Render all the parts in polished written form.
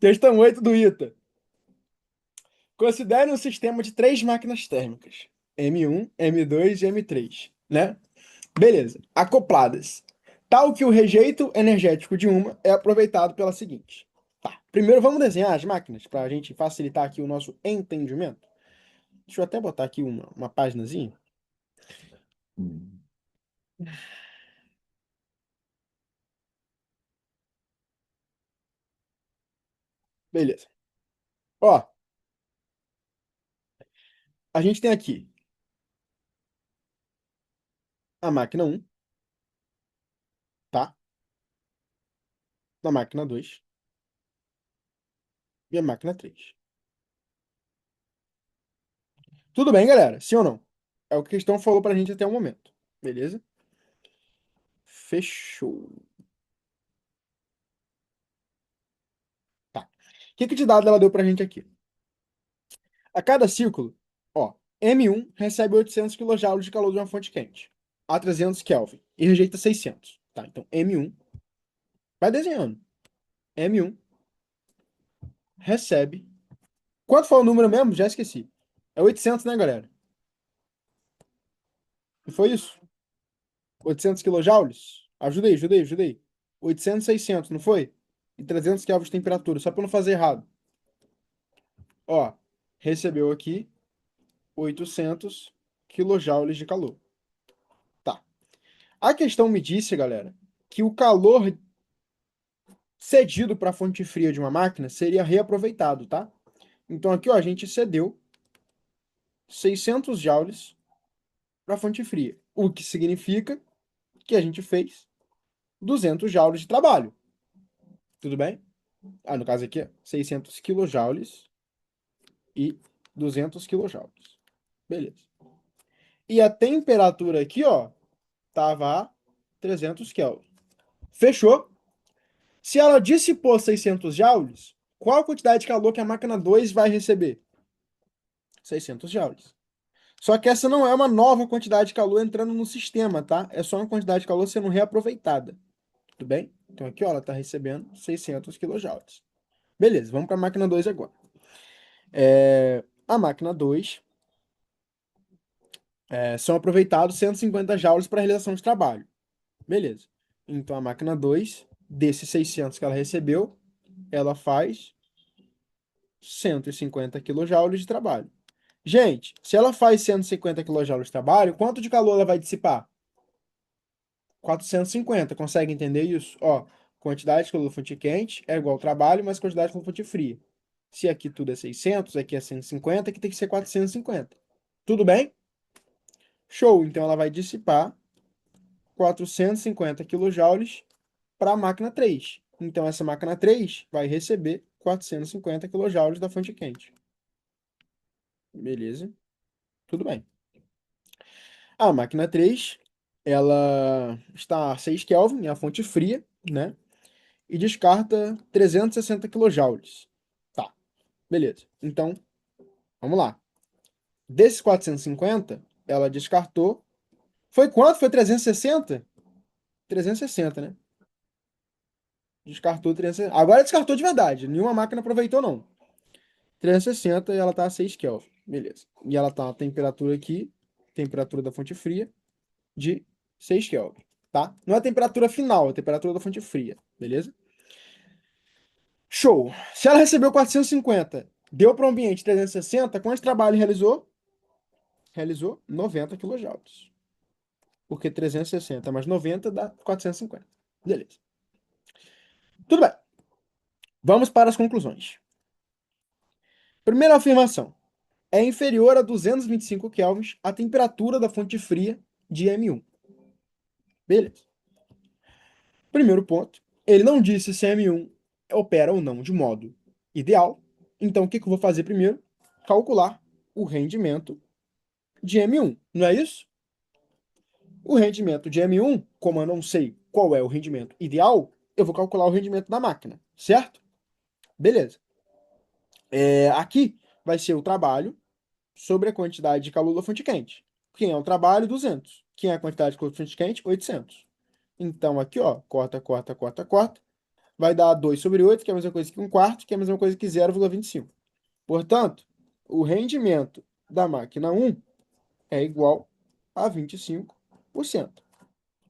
Questão 8 do ITA. Considere um sistema de três máquinas térmicas. M1, M2 e M3, né? Beleza. Acopladas. Tal que o rejeito energético de uma é aproveitado pela seguinte. Tá. Primeiro vamos desenhar as máquinas para a gente facilitar aqui o nosso entendimento. Deixa eu até botar aqui uma paginazinha. Beleza. Ó, a gente tem aqui a máquina um, tá? A máquina 2 e a máquina 3. Tudo bem, galera? Sim ou não? É o que a questão falou pra gente até o momento. Beleza? Fechou. Tá. O que de dado ela deu pra gente aqui? A cada ciclo, ó, M1 recebe 800 kJ de calor de uma fonte quente a 300 Kelvin e rejeita 600. Tá, então M1, vai desenhando. M1 recebe. Quanto foi o número mesmo? Já esqueci. É 800, né, galera? Não foi isso? 800 quilojoules? Ajuda aí. 800, 600, não foi? E 300 Kelvin de temperatura, só para não fazer errado. Ó, recebeu aqui 800 quilojoules de calor. Tá. A questão me disse, galera, que o calor cedido para a fonte fria de uma máquina seria reaproveitado, tá? Então aqui, ó, a gente cedeu 600 joules para a fonte fria, o que significa que a gente fez 200 joules de trabalho. Tudo bem? Ah, no caso aqui, 600 quilojoules e 200 quilojoules. Beleza. E a temperatura aqui, ó, tava a 300 Kelvin. Fechou? Se ela dissipou 600 joules, qual a quantidade de calor que a máquina 2 vai receber? 600 joules. Só que essa não é uma nova quantidade de calor entrando no sistema, tá? É só uma quantidade de calor sendo reaproveitada. Tudo bem? Então aqui, ó, ela está recebendo 600 quilojoules. Beleza, vamos para a máquina 2 agora. A máquina 2 são aproveitados 150 joules para realização de trabalho. Beleza. Então a máquina 2, desses 600 que ela recebeu, ela faz 150 quilojoules de trabalho. Gente, se ela faz 150 quilojoules de trabalho, quanto de calor ela vai dissipar? 450. Consegue entender isso? Ó, quantidade de calor fonte quente é igual ao trabalho, mais quantidade de calor fonte fria. Se aqui tudo é 600, aqui é 150, aqui tem que ser 450. Tudo bem? Show. Então ela vai dissipar 450 quilojoules para a máquina 3. Então essa máquina 3 vai receber 450 quilojoules da fonte quente. Beleza? Tudo bem. A máquina 3, ela está a 6 Kelvin, é a fonte fria, né? E descarta 360 quilojoules. Tá, beleza. Então, vamos lá. Desses 450, ela descartou. Foi quanto? Foi 360? 360, né? Descartou 360. Agora descartou de verdade. Nenhuma máquina aproveitou, não. 360 e ela tá a 6 Kelvin. Beleza. E ela tá a temperatura aqui, temperatura da fonte fria, de 6 Kelvin. Tá? Não é a temperatura final, é a temperatura da fonte fria. Beleza? Show. Se ela recebeu 450, deu para o ambiente 360, quanto trabalho realizou? Realizou 90 quilojoules. Porque 360 mais 90 dá 450. Beleza. Tudo bem. Vamos para as conclusões. Primeira afirmação. É inferior a 225 kelvins a temperatura da fonte fria de M1. Beleza. Primeiro ponto. Ele não disse se M1 opera ou não de modo ideal. Então, o que eu vou fazer primeiro? Calcular o rendimento de M1. Não é isso? O rendimento de M1, como eu não sei qual é o rendimento ideal, eu vou calcular o rendimento da máquina, certo? Beleza. Aqui vai ser o trabalho sobre a quantidade de calor da fonte quente. Quem é o trabalho? 200. Quem é a quantidade de calor da fonte quente? 800. Então aqui, ó, corta, corta, corta, corta. vai dar 2/8, que é a mesma coisa que 1/4, que é a mesma coisa que 0,25. Portanto, o rendimento da máquina 1 é igual a 25%.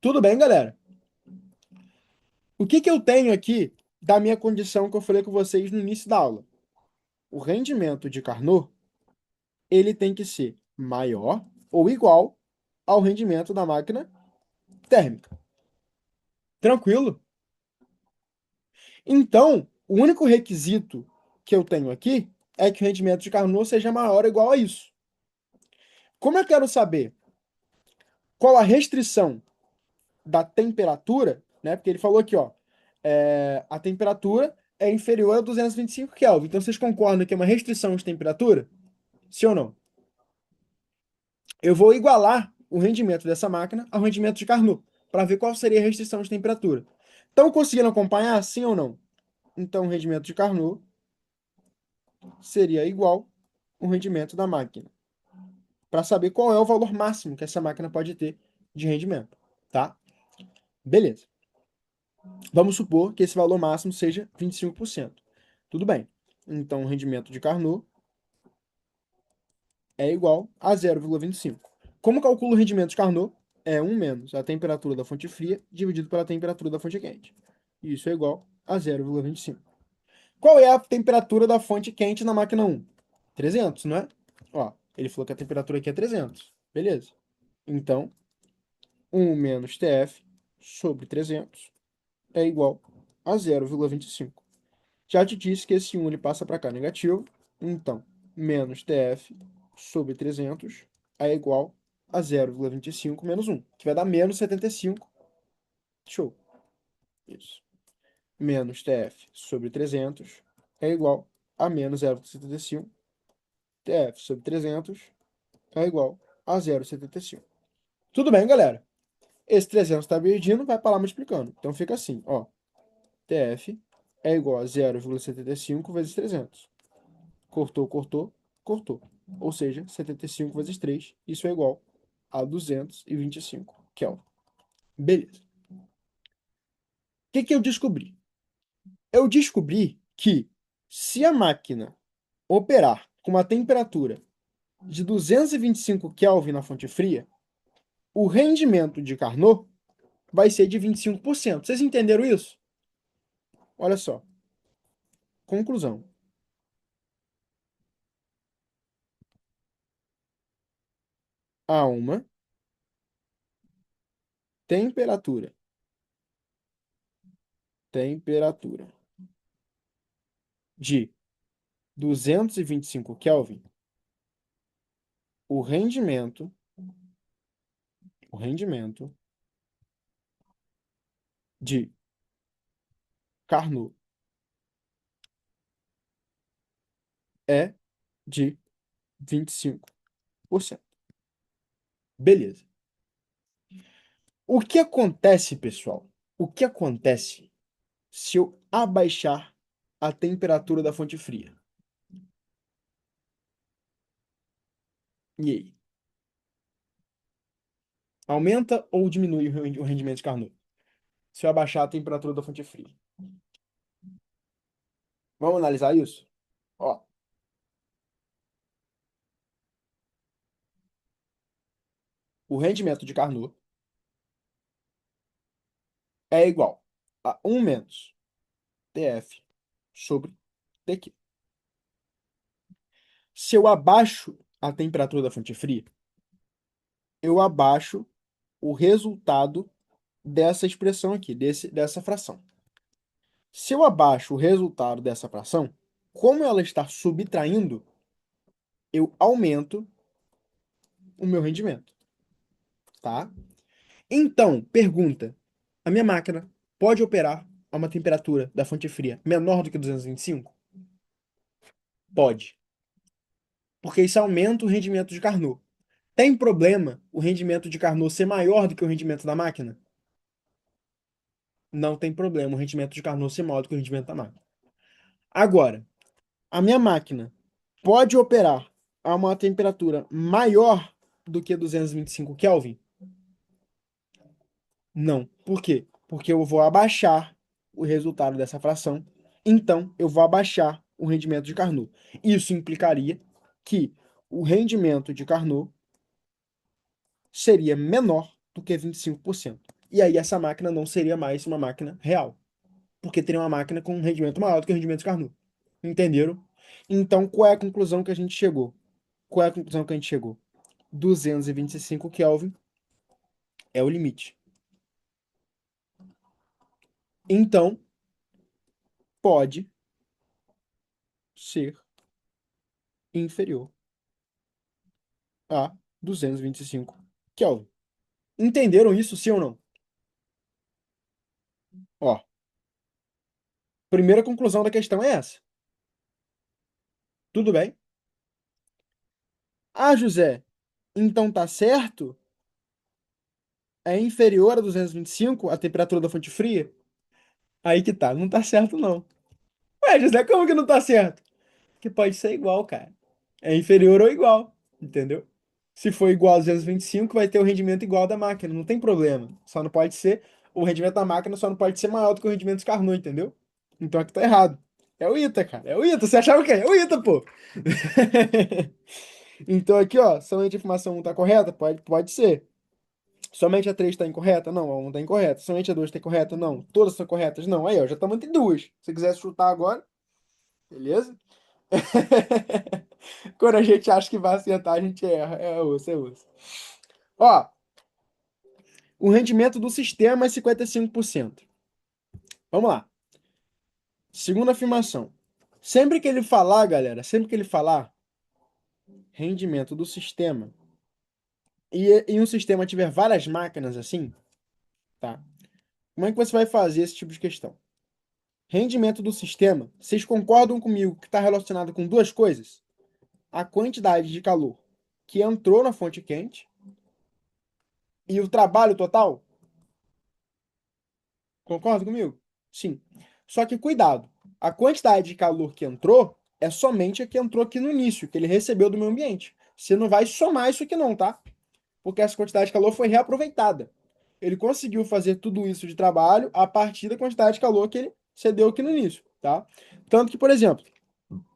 Tudo bem, galera? O que que eu tenho aqui da minha condição que eu falei com vocês no início da aula? O rendimento de Carnot, ele tem que ser maior ou igual ao rendimento da máquina térmica. Tranquilo? Então, o único requisito que eu tenho aqui é que o rendimento de Carnot seja maior ou igual a isso. Como eu quero saber qual a restrição da temperatura, né? Porque ele falou aqui, ó, a temperatura é inferior a 225 Kelvin. Então, vocês concordam que é uma restrição de temperatura? Sim ou não? Eu vou igualar o rendimento dessa máquina ao rendimento de Carnot, para ver qual seria a restrição de temperatura. Estão conseguindo acompanhar, sim ou não? Então, o rendimento de Carnot seria igual ao rendimento da máquina, para saber qual é o valor máximo que essa máquina pode ter de rendimento, tá? Beleza. Vamos supor que esse valor máximo seja 25%. Tudo bem. Então, o rendimento de Carnot é igual a 0,25. Como calculo o rendimento de Carnot? É 1 menos a temperatura da fonte fria dividido pela temperatura da fonte quente. Isso é igual a 0,25. Qual é a temperatura da fonte quente na máquina 1? 300, não é? Ó, ele falou que a temperatura aqui é 300. Beleza. Então, 1 menos TF sobre 300 é igual a 0,25. Já te disse que esse 1 ele passa para cá negativo. Então, menos TF sobre 300 é igual a 0,25 menos 1, que vai dar menos 75. Show. Isso. Menos TF sobre 300 é igual a menos 0,75. TF sobre 300 é igual a 0,75. Tudo bem, galera? Esse 300 está dividindo, vai para lá multiplicando. Então fica assim, ó. TF é igual a 0,75 vezes 300. Cortou, cortou, cortou. Ou seja, 75 vezes 3, isso é igual a 225 Kelvin. Beleza. O que que eu descobri? Eu descobri que se a máquina operar com uma temperatura de 225 Kelvin na fonte fria, o rendimento de Carnot vai ser de 25%. Vocês entenderam isso? Olha só. Conclusão. A uma temperatura, temperatura de 225 Kelvin, o rendimento, o rendimento de Carnot é de 25%. Beleza. O que acontece, pessoal? O que acontece se eu abaixar a temperatura da fonte fria? E aí? Aumenta ou diminui o rendimento de Carnot? Se eu abaixar a temperatura da fonte fria. Vamos analisar isso? Ó, o rendimento de Carnot é igual a 1 menos TF sobre TQ. Se eu abaixo a temperatura da fonte fria, eu abaixo o resultado dessa expressão aqui, dessa fração. Se eu abaixo o resultado dessa fração, como ela está subtraindo, eu aumento o meu rendimento, tá? Então, pergunta: a minha máquina pode operar a uma temperatura da fonte fria menor do que 225? Pode, porque isso aumenta o rendimento de Carnot. Tem problema o rendimento de Carnot ser maior do que o rendimento da máquina? Não tem problema o rendimento de Carnot ser maior do que o rendimento da máquina. Agora, a minha máquina pode operar a uma temperatura maior do que 225 Kelvin? Não. Por quê? Porque eu vou abaixar o resultado dessa fração, então eu vou abaixar o rendimento de Carnot. Isso implicaria que o rendimento de Carnot seria menor do que 25%. E aí essa máquina não seria mais uma máquina real, porque teria uma máquina com um rendimento maior do que o rendimento de Carnot. Entenderam? Então, qual é a conclusão que a gente chegou? Qual é a conclusão que a gente chegou? 225 Kelvin é o limite. Então, pode ser inferior a 225 Kelvin. Entenderam isso, sim ou não? Ó, primeira conclusão da questão é essa. Tudo bem? Ah, José, então tá certo? É inferior a 225 a temperatura da fonte fria? Aí que tá, não tá certo não. Ué, José, como que não tá certo? Que pode ser igual, cara. É inferior ou igual, entendeu? Se for igual a 225, vai ter o rendimento igual da máquina, não tem problema. Só não pode ser, o rendimento da máquina só não pode ser maior do que o rendimento de Carnot, entendeu? Então aqui tá errado. É o ITA, cara. É o ITA. Você achava o quê? É o ITA, pô. Então aqui, ó, somente a informação 1 tá correta? Pode ser. Somente a 3 está incorreta? Não, a 1 está incorreta. Somente a 2 está incorreta? Não. Todas são corretas? Não. Aí, ó, já estamos entre duas. Se quiser chutar agora, beleza? Quando a gente acha que vai acertar, a gente erra. É osso, é osso. Ó, o rendimento do sistema é 55%. Vamos lá. Segunda afirmação. Sempre que ele falar, galera, sempre que ele falar rendimento do sistema e um sistema tiver várias máquinas assim, tá? Como é que você vai fazer esse tipo de questão? Rendimento do sistema, vocês concordam comigo que está relacionado com duas coisas? A quantidade de calor que entrou na fonte quente e o trabalho total? Concorda comigo? Sim. Só que cuidado, a quantidade de calor que entrou é somente a que entrou aqui no início, que ele recebeu do meio ambiente. Você não vai somar isso aqui não, tá? Porque essa quantidade de calor foi reaproveitada. Ele conseguiu fazer tudo isso de trabalho a partir da quantidade de calor que ele cedeu aqui no início, tá? Tanto que, por exemplo,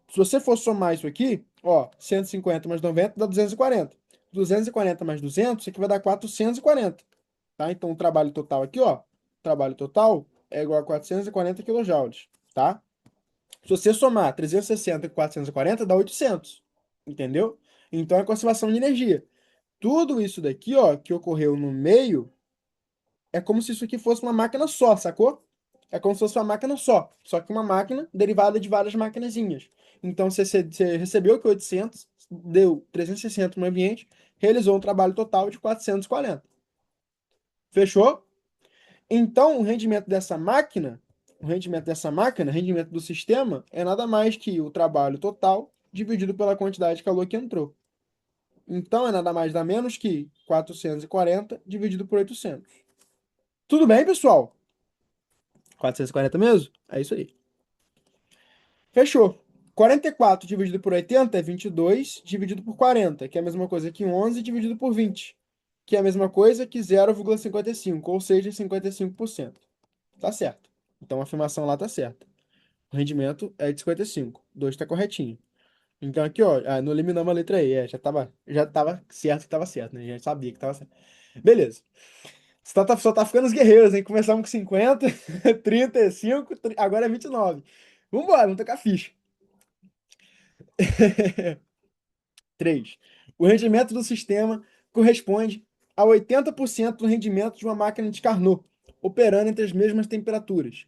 se você for somar isso aqui, ó, 150 mais 90 dá 240. 240 mais 200, isso aqui vai dar 440, tá? Então o trabalho total aqui, ó, trabalho total é igual a 440 kJ, tá? Se você somar 360 com 440, dá 800, entendeu? Então é conservação de energia. Tudo isso daqui, ó, que ocorreu no meio, é como se isso aqui fosse uma máquina só, sacou? É como se fosse uma máquina só que uma máquina derivada de várias maquinazinhas. Então você recebeu que 800, deu 360 no ambiente, realizou um trabalho total de 440. Fechou? Então o rendimento do sistema é nada mais que o trabalho total dividido pela quantidade de calor que entrou. Então é nada mais nada menos que 440 dividido por 800. Tudo bem, pessoal? 440 mesmo? É isso aí. Fechou. 44 dividido por 80 é 22 dividido por 40, que é a mesma coisa que 11 dividido por 20, que é a mesma coisa que 0,55, ou seja, 55%. Tá certo. Então a afirmação lá tá certa. O rendimento é de 55. 2 tá corretinho. Então aqui, ó, não eliminamos a letra E. Já tava certo que tava certo, né? Já sabia que tava certo. Beleza. Só tá ficando os guerreiros, hein? Começamos com 50, 35, agora é 29. Vambora, vamos tocar ficha. 3. O rendimento do sistema corresponde a 80% do rendimento de uma máquina de Carnot, operando entre as mesmas temperaturas.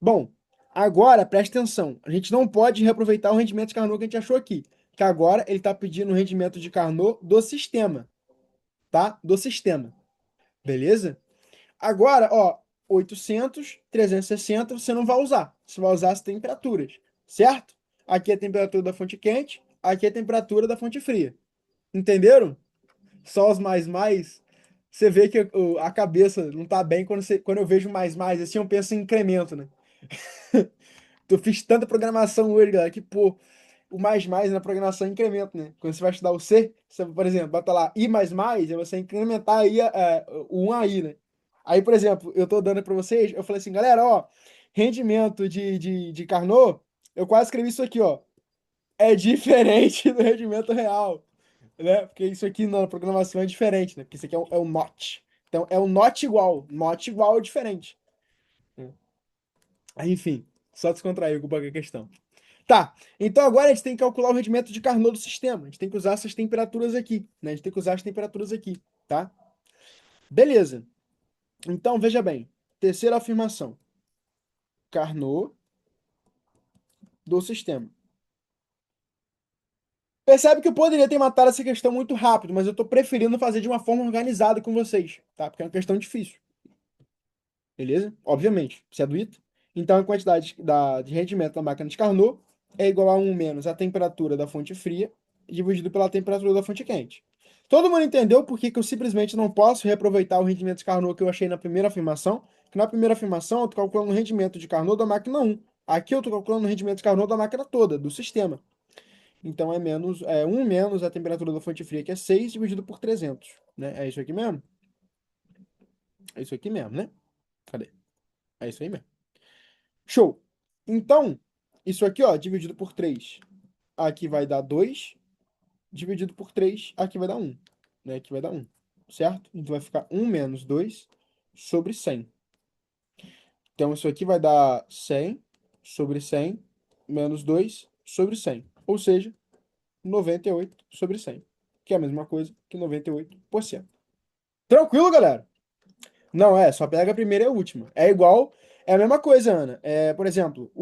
Bom, agora preste atenção. A gente não pode reaproveitar o rendimento de Carnot que a gente achou aqui. Que agora ele está pedindo o rendimento de Carnot do sistema, tá? Do sistema. Beleza? Agora, ó, 800, 360 você não vai usar. Você vai usar as temperaturas, certo? Aqui é a temperatura da fonte quente, aqui é a temperatura da fonte fria. Entenderam? Só os mais. Você vê que a cabeça não tá bem quando eu vejo mais, assim, eu penso em incremento, né? Eu fiz tanta programação hoje, galera, que, pô, o mais na programação é incremento, né? Quando você vai estudar o C, você, por exemplo, bota lá I++, é você incrementar aí o 1 aí, né? Aí, por exemplo, eu tô dando para vocês, eu falei assim, galera, ó, rendimento de Carnot, eu quase escrevi isso aqui, ó. É diferente do rendimento real, né? Porque isso aqui na programação é diferente, né? Porque isso aqui é um not. Então, é um not igual. Not igual é diferente. Aí, enfim, só descontrair com a questão. Tá, então agora a gente tem que calcular o rendimento de Carnot do sistema. A gente tem que usar essas temperaturas aqui, né? A gente tem que usar as temperaturas aqui, tá? Beleza. Então, veja bem. Terceira afirmação. Carnot do sistema. Percebe que eu poderia ter matado essa questão muito rápido, mas eu tô preferindo fazer de uma forma organizada com vocês, tá? Porque é uma questão difícil. Beleza? Obviamente, você é do ITA. Então, a quantidade de rendimento da máquina de Carnot é igual a 1 menos a temperatura da fonte fria dividido pela temperatura da fonte quente. Todo mundo entendeu por que que eu simplesmente não posso reaproveitar o rendimento de Carnot que eu achei na primeira afirmação? Que na primeira afirmação eu estou calculando o rendimento de Carnot da máquina 1. Aqui eu estou calculando o rendimento de Carnot da máquina toda, do sistema. Então é 1 menos a temperatura da fonte fria, que é 6, dividido por 300. Né? É isso aqui mesmo? É isso aqui mesmo, né? Cadê? É isso aí mesmo. Show. Então, isso aqui, ó, dividido por 3, aqui vai dar 2. Dividido por 3, aqui vai dar 1. Né? Aqui vai dar 1. Certo? Então vai ficar 1 menos 2 sobre 100. Então isso aqui vai dar 100 sobre 100 menos 2 sobre 100. Ou seja, 98 sobre 100. Que é a mesma coisa que 98%. Tranquilo, galera? Não, só pega a primeira e a última. É igual, é a mesma coisa, Ana. Por exemplo,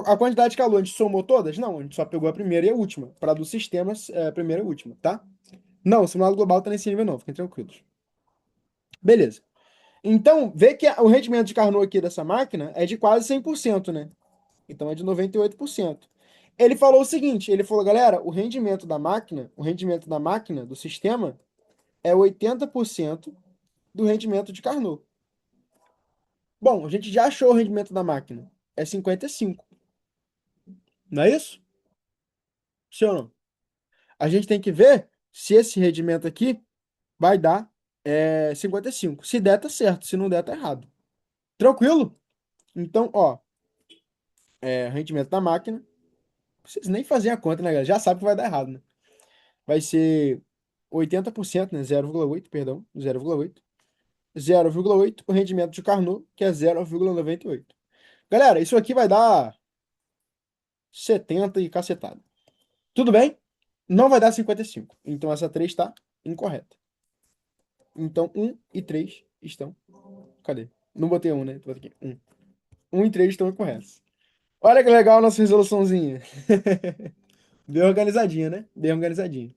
a quantidade de calor, a gente somou todas? Não, a gente só pegou a primeira e a última. Para do sistema, a primeira e a última, tá? Não, o simulado global tá nesse nível não, fiquem tranquilos. Beleza. Então, vê que o rendimento de Carnot aqui dessa máquina é de quase 100%, né? Então é de 98%. Ele falou o seguinte, ele falou, galera, o rendimento da máquina, do sistema, é 80% do rendimento de Carnot. Bom, a gente já achou o rendimento da máquina. É 55. Não é isso? Sim ou não? A gente tem que ver se esse rendimento aqui vai dar 55. Se der, tá certo. Se não der, tá errado. Tranquilo? Então, ó, rendimento da máquina. Não precisa nem fazer a conta, né, galera? Já sabe que vai dar errado, né? Vai ser 80%, né? 0,8, perdão. 0,8. 0,8 o rendimento de Carnot, que é 0,98. Galera, isso aqui vai dar 70 e cacetada. Tudo bem? Não vai dar 55. Então essa 3 está incorreta. Então 1 e 3 estão. Cadê? Não botei 1, né? Botei aqui. 1. 1 e 3 estão incorretos. Olha que legal a nossa resoluçãozinha. Bem organizadinha, né? Bem organizadinha.